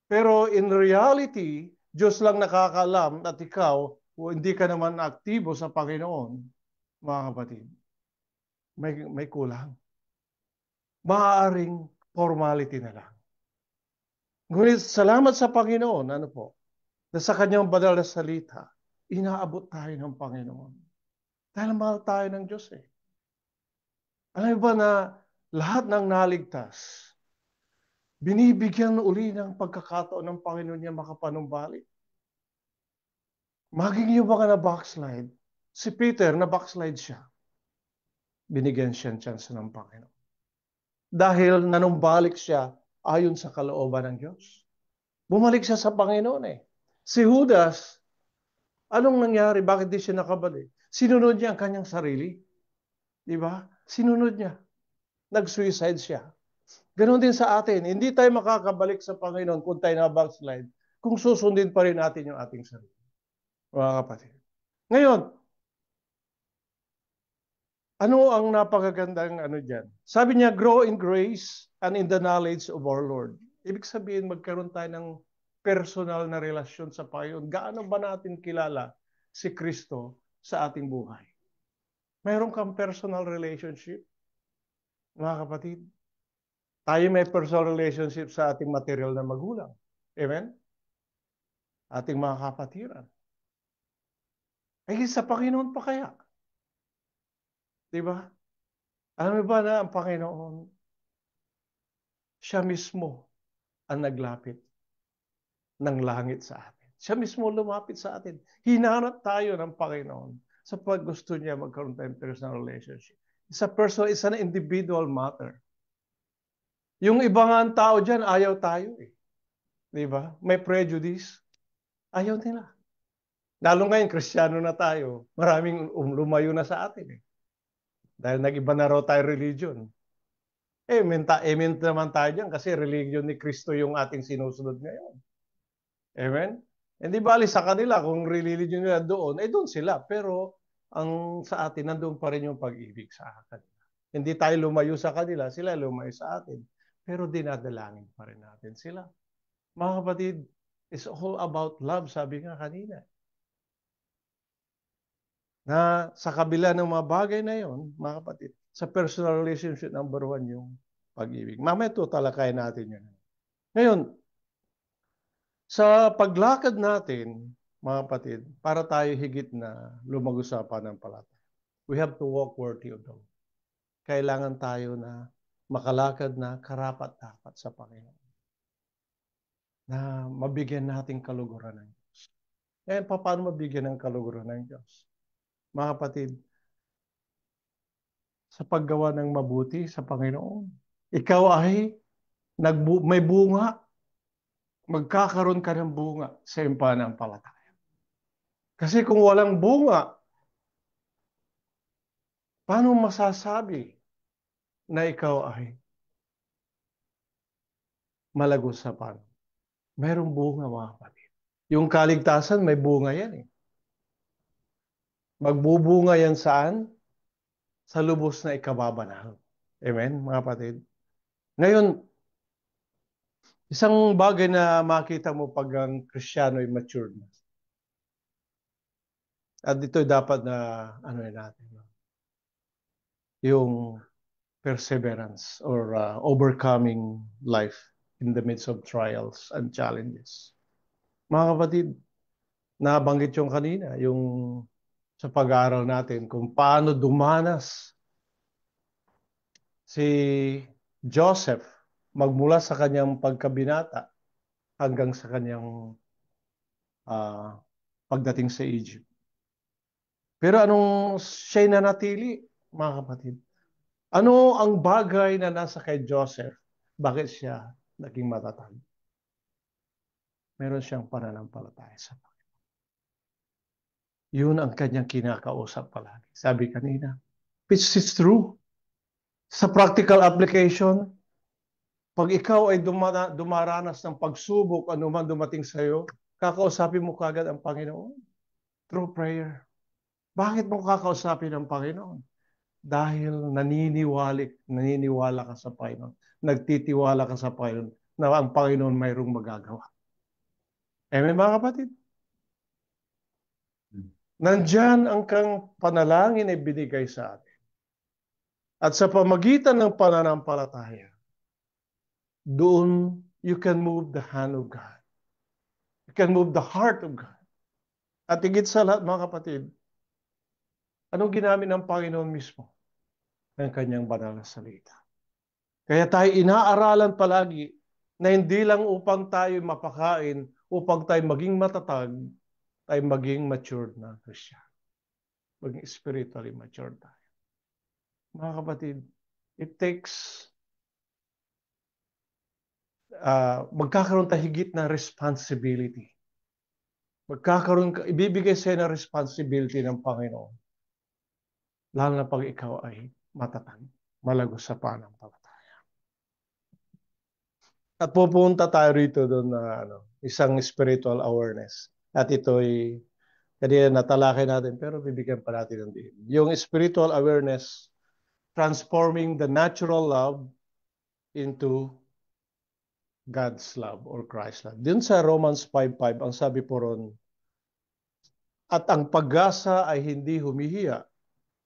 pero in reality, Diyos lang nakakaalam at ikaw, o hindi ka naman aktibo sa Panginoon, mga kapatid, may kulang. Maaaring formality na lang. Ngunit salamat sa Panginoon, na sa kanyang banal na salita, inaabot tayo ng Panginoon. Dahil mahal tayo ng Diyos eh. Alam ba na lahat ng naligtas, binibigyan uli ng pagkakataon ng Panginoon niya makapanumbalik. Maging yung mga na-backslide, si Peter na-backslide siya. binigyan siya ng chance ng Panginoon. Dahil nanumbalik siya ayon sa kalooban ng Diyos. Bumalik siya sa Panginoon eh. Si Judas, anong nangyari? Bakit di siya nakabalik? Sinunod niya ang kanyang sarili. Di ba? Sinunod niya. Nag-suicide siya. Ganon din sa atin. Hindi tayo makakabalik sa Panginoon kung tayo na-backslide, kung susundin pa rin natin yung ating sarili. Mga kapatid. Ngayon, ano ang napakagandang dyan? Sabi niya, grow in grace and in the knowledge of our Lord. Ibig sabihin, magkaroon tayo ng personal na relasyon sa Panginoon. Gaano ba natin kilala si Kristo sa ating buhay? Mayroon kang personal relationship, mga kapatid. Tayo may personal relationship sa ating material na magulang. Amen? Ating mga kapatiran. Ay, sa Panginoon pa kaya? Diba? Alam mo ba na ang Panginoon, siya mismo ang naglapit ng langit sa atin. Siya mismo lumapit sa atin. Hinanap tayo ng Panginoon sa paggusto niya magkaroon tayong personal relationship. It's an individual matter. Yung ibang tao dyan, ayaw tayo eh. Diba? May prejudice. Ayaw nila. Lalo ngayon, Kristiyano na tayo. Maraming lumayo na sa atin eh. Dahil nag-iba na raw tayo religion. Amen naman tayo dyan kasi religion ni Kristo yung ating sinusunod ngayon. Amen? Hindi bali sa kanila kung religion nila doon, doon sila. Pero ang sa atin, nandoon pa rin yung pag-ibig sa kanila. Hindi tayo lumayo sa kanila, sila lumayo sa atin. Pero dinadalangin pa rin natin sila. Mga kapatid, it's all about love, sabi nga kanina. Na sa kabila ng mga bagay na yon, mga kapatid, sa personal relationship, number one yung pag-ibig. Mamaya ito, talakayin natin yun. Ngayon, sa paglakad natin, mga kapatid, para tayo higit na lumago sa pananampalataya, we have to walk worthy of the Lord. Kailangan tayo na makalakad na karapat-dapat sa Panginoon. Na mabigyan natin kaluguran ng Diyos. Ngayon, paano mabigyan ng kaluguran ng Diyos? Mga kapatid, sa paggawa ng mabuti sa Panginoon. Ikaw ay may bunga. Magkakaroon ka ng bunga sa iyong pananampalataya. Kasi kung walang bunga, paano masasabi na ikaw ay malago sa Panginoon? Mayroong bunga, mga kapatid. Yung kaligtasan, may bunga yan eh. Magbubunga yan saan? Sa lubos na ikababanal. Amen, mga kapatid? Ngayon, isang bagay na makita mo pag ang Kristiyano ay matured na. At ito dapat na natin. Yung perseverance or overcoming life in the midst of trials and challenges. Mga kapatid, nabanggit yung kanina, yung sa pag-aaral natin kung paano dumanas si Joseph magmula sa kanyang pagkabinata hanggang sa kanyang pagdating sa Egypt. Pero anong siya'y nanatili, mga kapatid? Ano ang bagay na nasa kay Joseph? Bakit siya naging matatag? Meron siyang pananampalataya sa Panginoon. Yun ang kanyang kinakausap palagi. Sabi kanina, which is true. Sa practical application, pag ikaw ay dumaranas ng pagsubok, anuman dumating sa iyo, kakausapin mo kagad ang Panginoon through prayer. Bakit mo kakausapin ang Panginoon? Dahil naniniwala ka sa Panginoon. Nagtitiwala ka sa Panginoon na ang Panginoon mayroong magagawa. Amen, mga kapatid? Nandyan ang kang panalangin ay binigay sa atin. At sa pamagitan ng pananampalataya, doon you can move the hand of God. You can move the heart of God. At higit sa lahat, mga kapatid, anong ginamit ng Panginoon mismo? Ng kanyang banal na salita. Kaya tayo inaaralan palagi na hindi lang upang tayo mapakain, upang tayo maging matatag, tayo maging matured na Christian. Maging spiritually matured tayo. Mga kapatid, it takes, magkakaroon tayo higit na responsibility. Ibibigay sa'yo na responsibility ng Panginoon. Lalo na pag ikaw ay matatag, malagos sa pananampalataya. At pupunta tayo rito doon na isang spiritual awareness. At ito'y kanina natalakay natin, pero bibigyan pa natin ng diin. Yung spiritual awareness, transforming the natural love into God's love or Christ's love. Dun sa Romans 5:5, ang sabi po ron, at ang pag-asa ay hindi humihiya,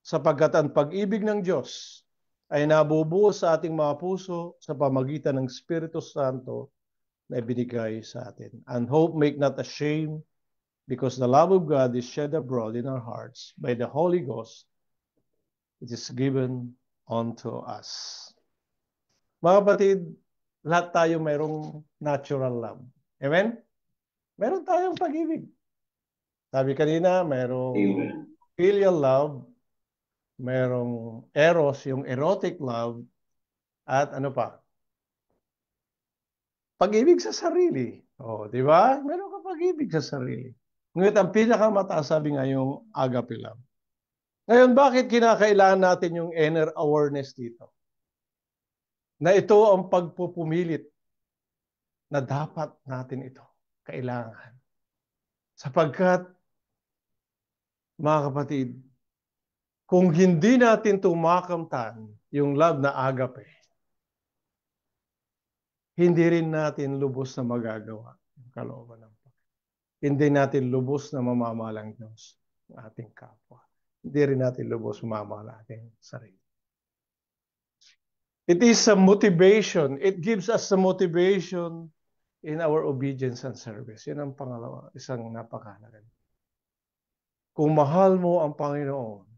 sapagkat ang pag-ibig ng Diyos ay nabubuo sa ating mga puso sa pamagitan ng Espiritu Santo na ibinigay sa atin. And hope make not ashamed, because the love of God is shed abroad in our hearts by the Holy Ghost, which is given unto us. Mga kapatid, lahat tayo mayroong natural love. Amen? Meron tayong pag-ibig. Sabi kanina, mayroong filial love, mayroong eros, yung erotic love, at ano pa? Pag-ibig sa sarili. Oh, di ba? Meron ka pag-ibig sa sarili. Ngunit ang pinakamataas, sabi nga, yung agape love. Ngayon, bakit kinakailangan natin yung inner awareness dito? Na ito ang pagpupumilit na dapat natin ito. Kailangan. Sapagkat, mga kapatid, kung hindi natin tumakamtan yung love na agape, hindi rin natin lubos na magagawa yung kalooban ng Panginoon. Hindi natin lubos na mamamalang Diyos ng ating kapwa. Hindi rin natin lubos mamamahal ating sarili. It is a motivation. It gives us a motivation in our obedience and service. Yan ang pangalawa, isang napakahalaga. Kung mahal mo ang Panginoon,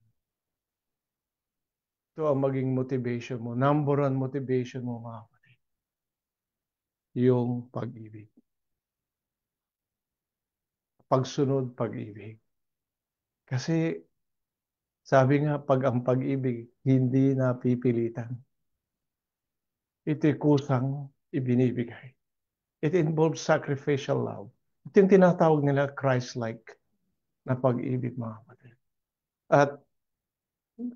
ito ang maging motivation mo. Number one motivation mo, mga kapatid. Yung pag-ibig. Pagsunod, pag-ibig. Kasi, sabi nga, pag ang pag-ibig, hindi napipilitan. Ito'y kusang ibinibigay. It involves sacrificial love. Ito yung tinatawag nila Christ-like na pag-ibig, mga kapatid. At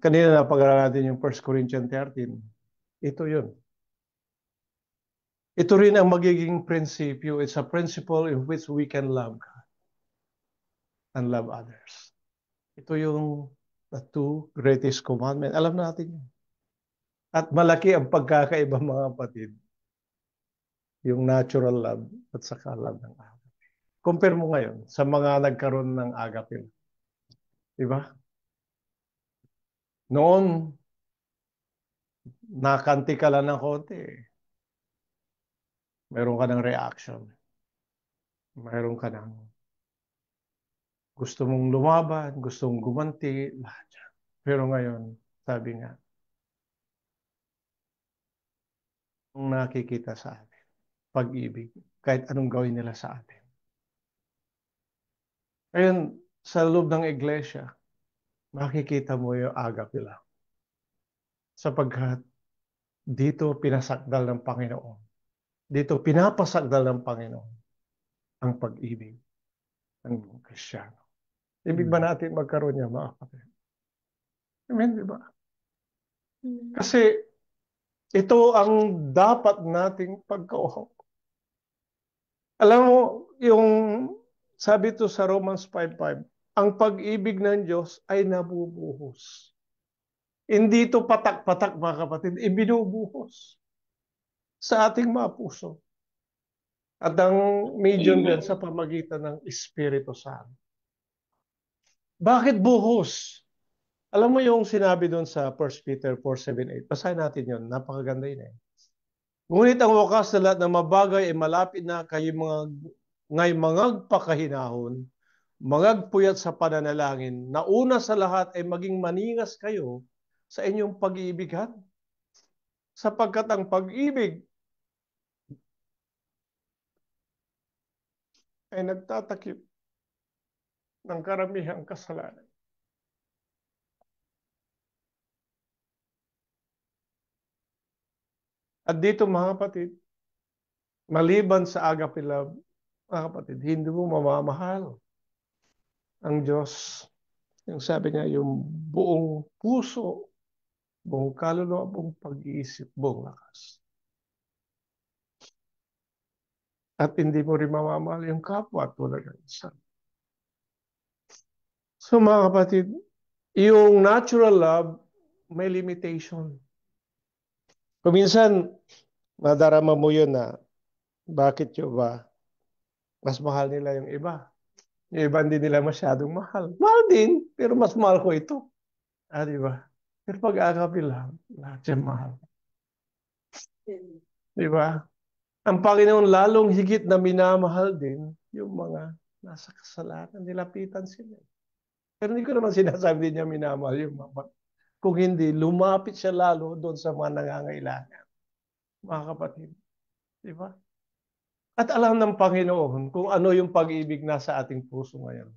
kanina napag-aralan natin yung 1 Corinthians 13. Ito yun. Ito rin ang magiging prinsipyo. It's a principle in which we can love God and love others. Ito yung the two greatest commandments. Alam natin yun. At malaki ang pagkakaiba, mga kapatid. Yung natural love at saka love ng agape. Compare mo ngayon sa mga nagkaroon ng agape. Diba? Noon, nakanti ka lang ng konti. Meron ka ng reaction. Meron ka ng gusto mong lumaban, gusto mong gumanti, lahat yan. Pero ngayon, sabi nga, ang nakikita sa atin, pag-ibig, kahit anong gawin nila sa atin. Ngayon, sa loob ng iglesia, makikita mo yung agape lang. Sapagkat dito pinasakdal ng Panginoon. Dito pinapasakdal ng Panginoon ang pag-ibig ng Kristiyano. Ibig ba natin magkaroon niya, mga kapatid? Amen, di ba? Kasi ito ang dapat nating pagkauhaw. Alam mo, yung sabi to sa Romans 5:5, ang pag-ibig ng Diyos ay nabubuhos. Hindi ito patak-patak, mga kapatid, ibinubuhos sa ating mga puso. At ang medium din sa pamagitan ng Espiritu Santo. Bakit buhos? Alam mo yung sinabi doon sa 1 Peter 4:7-8. Basahin natin yun. Napakaganda yun eh. Ngunit ang wakas na lahat ng mabagay ay malapit na kayo ngay mangagpakahinahon, mangagpuyat sa pananalangin, na una sa lahat ay maging maningas kayo sa inyong pag-iibigan. Sapagkat ang pag-ibig ay nagtatakip ng karamihang kasalanan. At dito mga kapatid, maliban sa agape love, mga kapatid, hindi mo mamamahal ang Diyos. Yung sabi niya, yung buong puso, buong kaluluwa, buong pag-iisip, buong lakas. At hindi mo rin mamamahal yung kapwa tulad ng isa. So mga kapatid, yung natural love, may limitation. Kung minsan, madarama mo yun na bakit yun ba mas mahal nila yung iba. Yung iba hindi nila masyadong mahal. Mahal din, pero mas mahal ko ito. Di ba? Pero pag agape lang, lahat yan mahal. Di ba? Ang Panginoon lalong higit na minamahal din yung mga nasa kasalanan. Nilapitan sila. Pero hindi ko naman sinasabi din niya minamahal yung mga. Kung hindi, lumapit siya lalo doon sa mga nangangailangan. Mga kapatid. Di ba? At alam ng Panginoon kung ano yung pag-ibig nasa ating puso ngayon.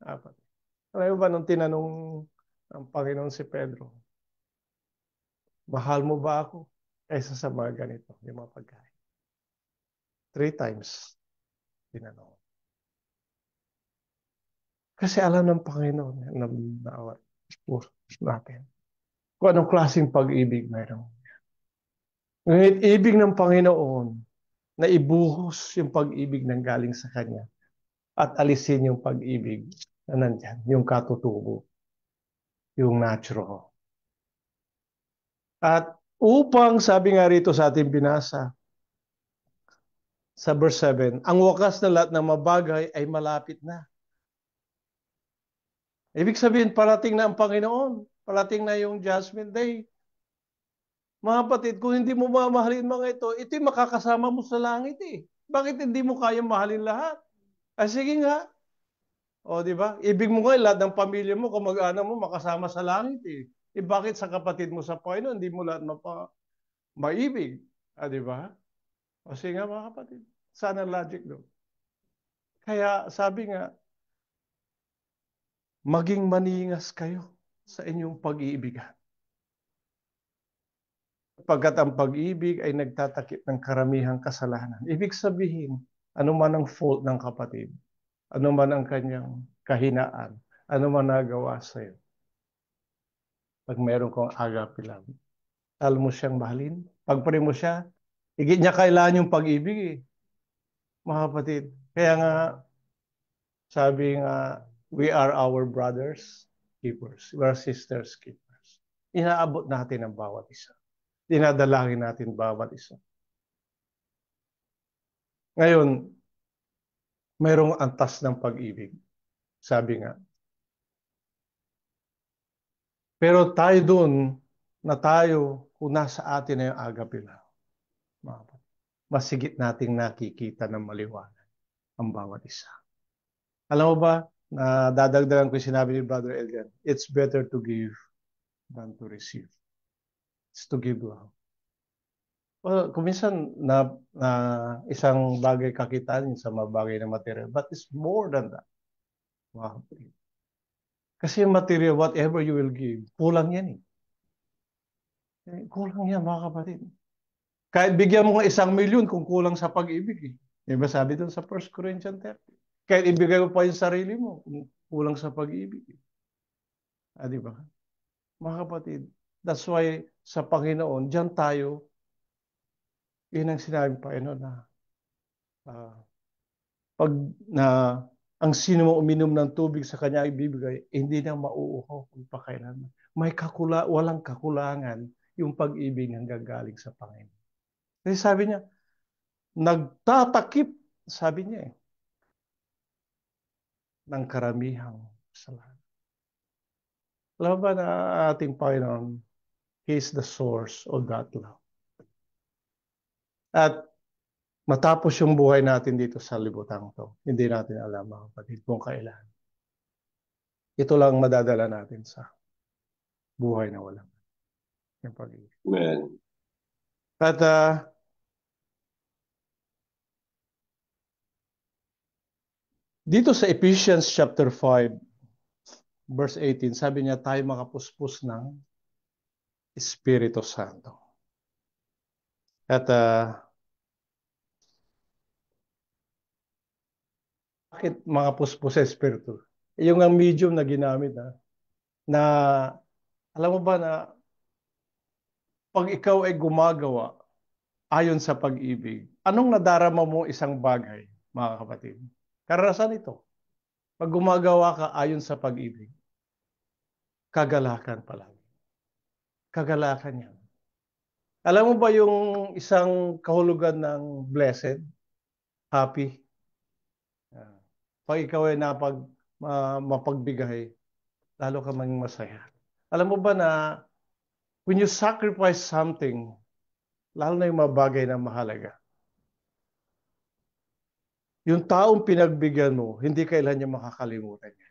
Apat. Alam ba nung tinanong ang Panginoon si Pedro, mahal mo ba ako? Kaysa sa mga ganito, yung mga pagkain. 3 times tinanong. Kasi alam ng Panginoon na bawat puso natin kung anong klaseng pag-ibig mayroon. Ngunit ibig ng Panginoon na ibuhos yung pag-ibig ng galing sa Kanya at alisin yung pag-ibig na nandyan, yung katutubo, yung natural. At upang, sabi nga rito sa ating binasa, sa verse 7, ang wakas na lahat ng mabagay ay malapit na. Ibig sabihin, parating na ang Panginoon. Parating na yung judgment day. Mga kapatid, kung hindi mo mamahalin mga ito'y makakasama mo sa langit eh. Bakit hindi mo kayang mahalin lahat? Sige nga. O, di ba? Ibig mo nga, lahat ng pamilya mo, kamag-anak mo, makasama sa langit eh. Bakit sa kapatid mo sa Panginoon, hindi mo lahat maibig? Di ba? O sige nga mga kapatid, sana logic doon. Kaya sabi nga, maging maningas kayo sa inyong pag-iibigan. Pagkat ang pag-ibig ay nagtatakip ng karamihang kasalanan. Ibig sabihin, ano man ang fault ng kapatid, ano man ang kanyang kahinaan, ano man nagawa sa'yo, pag meron kong agape love, alam mo siyang mahalin, pagpare mo siya, higit niya kailangan yung pag-ibig eh, mga kapatid. Kaya nga, sabi nga, we are our brothers keepers, we are sisters keepers. Inaabot natin ang bawat isa. Dinadalangin natin bawat isa. Ngayon, mayroong antas ng pag-ibig. Sabi nga. Pero tayo doon na tayo, kung nasa atin na yung agape lang, masigit nating nakikita ng maliwanag ang bawat isa. Alam mo ba, na dadagdagan ko yung sinabi ni Brother Elgan, it's better to give than to receive. It's to give love. Well, kung minsan na isang bagay kakitaan sa mga bagay na material, but it's more than that. Wow. Kasi yung material, whatever you will give, kulang yan eh. Kulang yan mga kapatid. Kahit bigyan mo ng 1,000,000 kung kulang sa pag-ibig eh. Diba sabi doon sa 1 Corinthians 30. Kahit ibigay mo pa yung sarili mo, kung kulang sa pag-ibig eh. Di ba? Mga kapatid, that's why sa Panginoon, diyan tayo, yun ang sinabi pa na uh, pag na ang sino mo uminom ng tubig sa kanya ibibigay, hindi na mauuhaw kung pakailanman. Walang kakulangan yung pag-ibig ng gagaling sa Panginoon. Kasi sabi niya, nagtatakip, sabi niya ng karamihang kasalanan. Alam ba na ating Panginoon, He is the source of that love. At matapos yung buhay natin dito sa libutang to, hindi natin alam mga kapatid kung kailan. Ito lang madadala natin sa buhay na walang yung pag-ibig. Amen. At dito sa Ephesians chapter 5, verse 18, sabi niya tayo makapuspos ng Espiritu Santo. At bakit mga puspos sa espiritu? Yung ang medium na ginamit na alam mo ba na pag ikaw ay gumagawa ayon sa pag-ibig, anong nadarama mo isang bagay, mga kapatid? Karanasan ito. Pag gumagawa ka ayon sa pag-ibig, kagalakan pala. Kagalakan yan. Alam mo ba yung isang kahulugan ng blessed, happy? Ah, Pag ikaw ay mapagbigay, lalo ka maging masaya. Alam mo ba na when you sacrifice something, lalo na yung mga bagay na mahalaga, yung taong pinagbigyan mo, hindi kailan niya makakalimutan niya.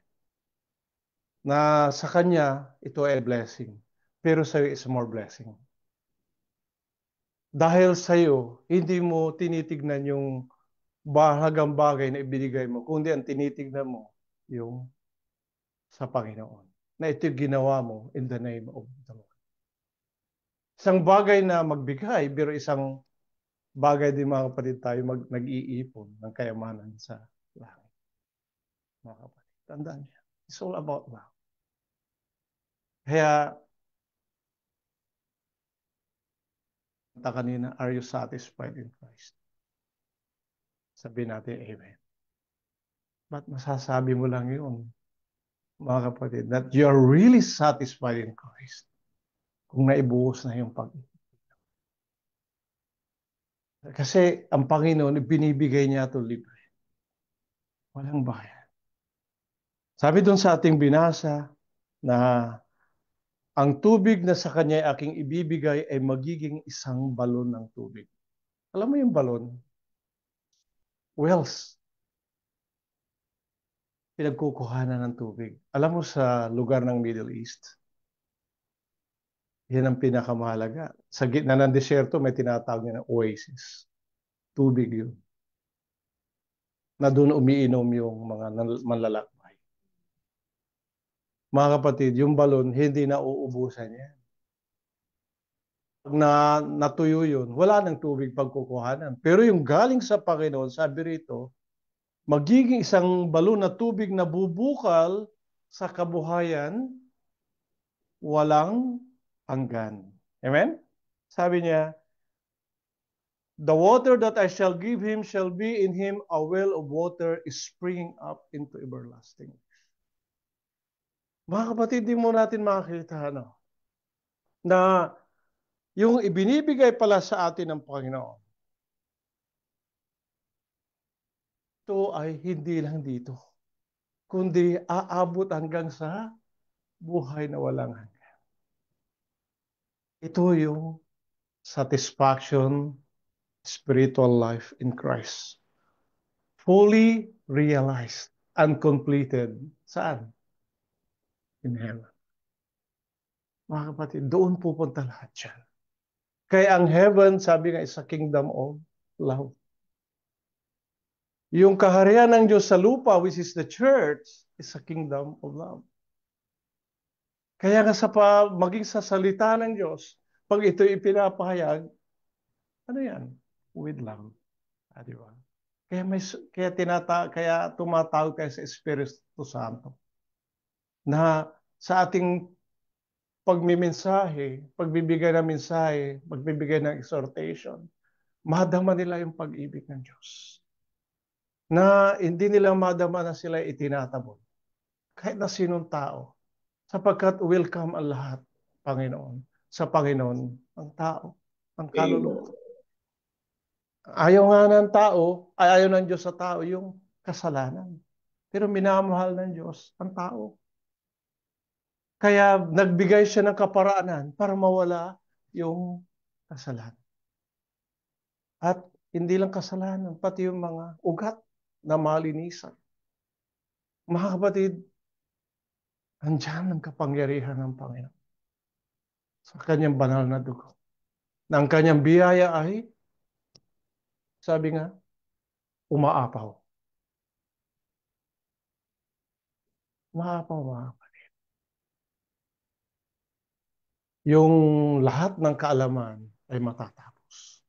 Na sa kanya, ito ay blessing. Pero sa'yo is more blessing. Dahil sa'yo, hindi mo tinitignan yung bahagang bagay na ibinigay mo, kundi ang tinitignan mo yung sa Panginoon. Na ito ginawa mo in the name of the Lord. Isang bagay na magbigay, pero isang bagay din mga kapatid tayo nag-iipon ng kayamanan sa langit. Mga kapatid, tandaan niya. It's all about love. Kaya, kanina, are you satisfied in Christ? Sabihin natin, Amen. Ba't masasabi mo lang yun, mga kapatid, that you are really satisfied in Christ kung naibuhos na yung Kasi ang Panginoon, binibigay niya ito libre. Walang bayad. Sabi doon sa ating binasa na ang tubig na sa kanya ay aking ibibigay ay magiging isang balon ng tubig. Alam mo yung balon? Wells. Pinagkukuhanan ng tubig. Alam mo sa lugar ng Middle East, yan ang pinakamahalaga. Sa gitna ng desyerto, may tinatawag niya na oasis. Tubig yun. Na doon umiinom yung mga manlalakbay. Mga kapatid, yung balon, hindi na uubusan yan. Pag natuyo yun, wala nang tubig pagkukuhanan. Pero yung galing sa Panginoon, sabi rito, magiging isang balon na tubig na bubukal sa kabuhayan, walang hanggan. Amen? Sabi niya, the water that I shall give him shall be in him a well of water springing up into everlasting. Mga kapatid, di mo natin makakita na yung ibinibigay pala sa atin ng Panginoon, ito ay hindi lang dito, kundi aabot hanggang sa buhay na walang hanggan. Ito yung satisfaction, spiritual life in Christ. Fully realized and completed. Saan? In heaven. Mga kapatid, doon pupunta lahat yan. Kaya ang heaven, sabi nga, is a kingdom of love. Yung kaharian ng Diyos sa lupa, which is the church, is a kingdom of love. Kaya nga maging sa salita ng Diyos, pag ito ipinapahayag, ano yan? With love. Di ba? Kaya tumatawag kayo sa Espiritu Santo na sa ating pagmimensahe, pagbibigay ng mensahe, pagbibigay ng exhortation, madama nila yung pag-ibig ng Diyos. Na hindi nila madama na sila itinatabon. Kahit na sinong tao. Sapagkat welcome ang lahat, Panginoon. Sa Panginoon, ang tao, ang kaluluwa. Ayaw nga ng tao, ayaw ng Diyos sa tao yung kasalanan. Pero minamahal ng Diyos ang tao. Kaya nagbigay siya ng kaparaanan para mawala yung kasalanan. At hindi lang kasalanan, pati yung mga ugat na malinisan. Mga kapatid, andyan ang kapangyarihan ng Panginoon sa kanyang banal na dugo. Na ang kanyang biyaya ay, sabi nga, umaapaw. Umaapaw, mga kapatid. Yung lahat ng kaalaman ay matatapos.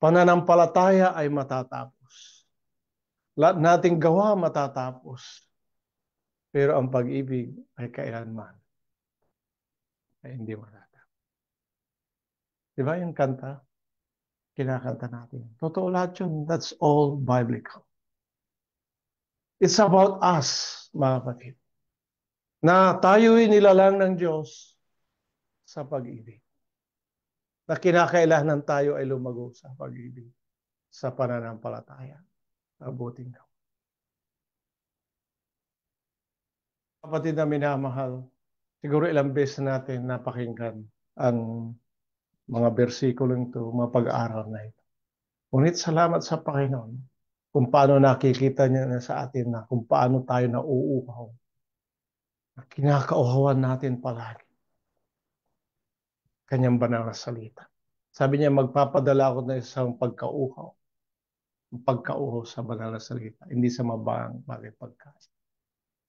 pananampalataya ay matatapos. Lahat nating gawa matatapos. Pero ang pag-ibig ay kailanman ay hindi matatapos. Di ba yung kanta? Kinakanta natin. Totoo lahat yun. That's all biblical. It's about us, mga kapatid, na tayo'y nilalang ng Diyos sa pag-ibig. Na kinakailangan tayo ay lumago sa pag-ibig, sa pananampalataya, sa buting gawa. Kapatid na minamahal, siguro ilang beses natin napakinggan ang mga versikulong ito, mga pag-aaral na ito. Ngunit salamat sa Panginoon kung paano nakikita niya na sa atin na kung paano tayo nauuhaw. Kinakauhawan natin palagi kanyang banal na salita. Sabi niya, magpapadala ako ng isang pagkauhaw. Pagkauhaw sa banal na salita, hindi sa mabang bagay pagkain.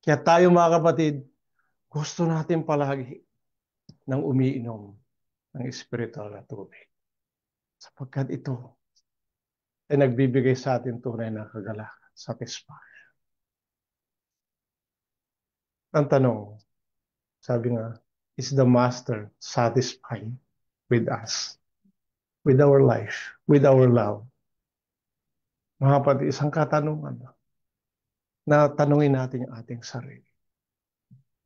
Kaya tayo mga kapatid, gusto natin palagi ng umiinom ng espiritual na tubig. Sapagkat ito ay nagbibigay sa atin tunay na kagalakan, satisfaction. Ang tanong, sabi nga, is the Master satisfied with us, with our life, with our love? Mga kapatid, isang katanungan na tanungin natin yung ating sarili.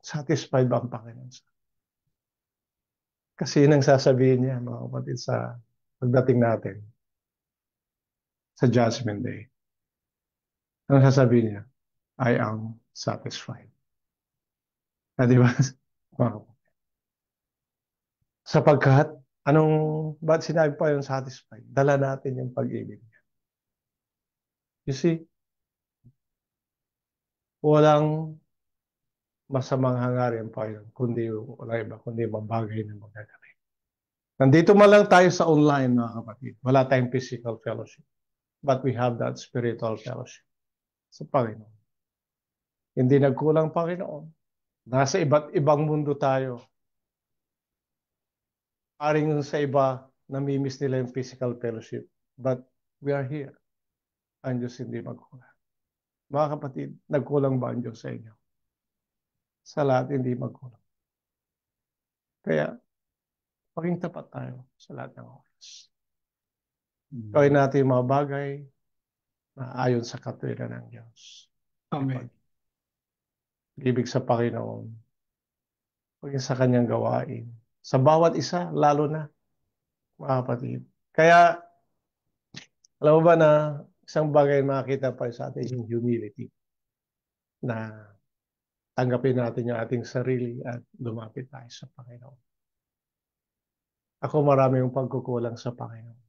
Satisfied ba ang Panginoon? Kasi yun ang sasabihin niya, mga kapatid, sa pagdating natin sa Judgment Day. Ano sasabihin niya? I am satisfied. Na, di ba? Sapagkat, ba't sinabi pa yung satisfied? Dala natin yung pag-ibig niya. You see, walang masamang hangarin pa yun, kundi wala iba, kundi mabagay na magagaling. Nandito man lang tayo sa online, mga kapatid. Wala tayong physical fellowship. But we have that spiritual fellowship sa Panginoon. Hindi nagkulang Panginoon. Nasa iba't ibang mundo tayo. Paring sa iba, namimiss nila yung physical fellowship. But we are here. Ang Diyos hindi magkulang. Mga kapatid, nagkulang ba ang Diyos sa inyo? Sa lahat, hindi magkulang. Kaya, maging tapat tayo sa lahat ng oras. Gawin natin yung mga bagay na ayon sa katwiran ng Diyos. Amen. Ibig sa Panginoon, maging sa kanyang gawain. Sa bawat isa, lalo na, mga kapatid. Kaya, alam mo ba na isang bagay na makita pa sa atin yung humility. Na tanggapin natin yung ating sarili at lumapit tayo sa Panginoon. Ako marami yung pagkukulang sa Panginoon.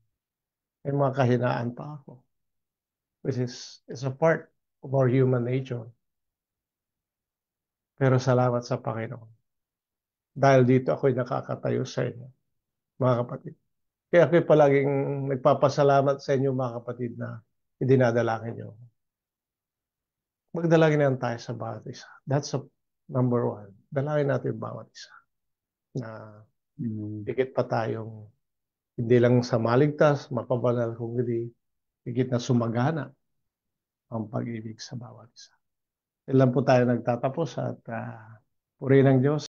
May mga kahinaan pa ako. Which is a part of our human nature. Pero salamat sa Panginoon. Dahil dito ako'y nakakatayo sa inyo, mga kapatid. Kaya ako'y palaging nagpapasalamat sa inyo, mga kapatid, na idinadalangin nyo. Magdalangin na tayo sa bawat isa. That's number one. Dalangin natin bawat isa. Na higit pa tayong hindi lang sa maligtas, mapabanal, kundi higit na sumagana ang pag-ibig sa bawat isa. Ilan po tayo nagtatapos at purihin ng Diyos.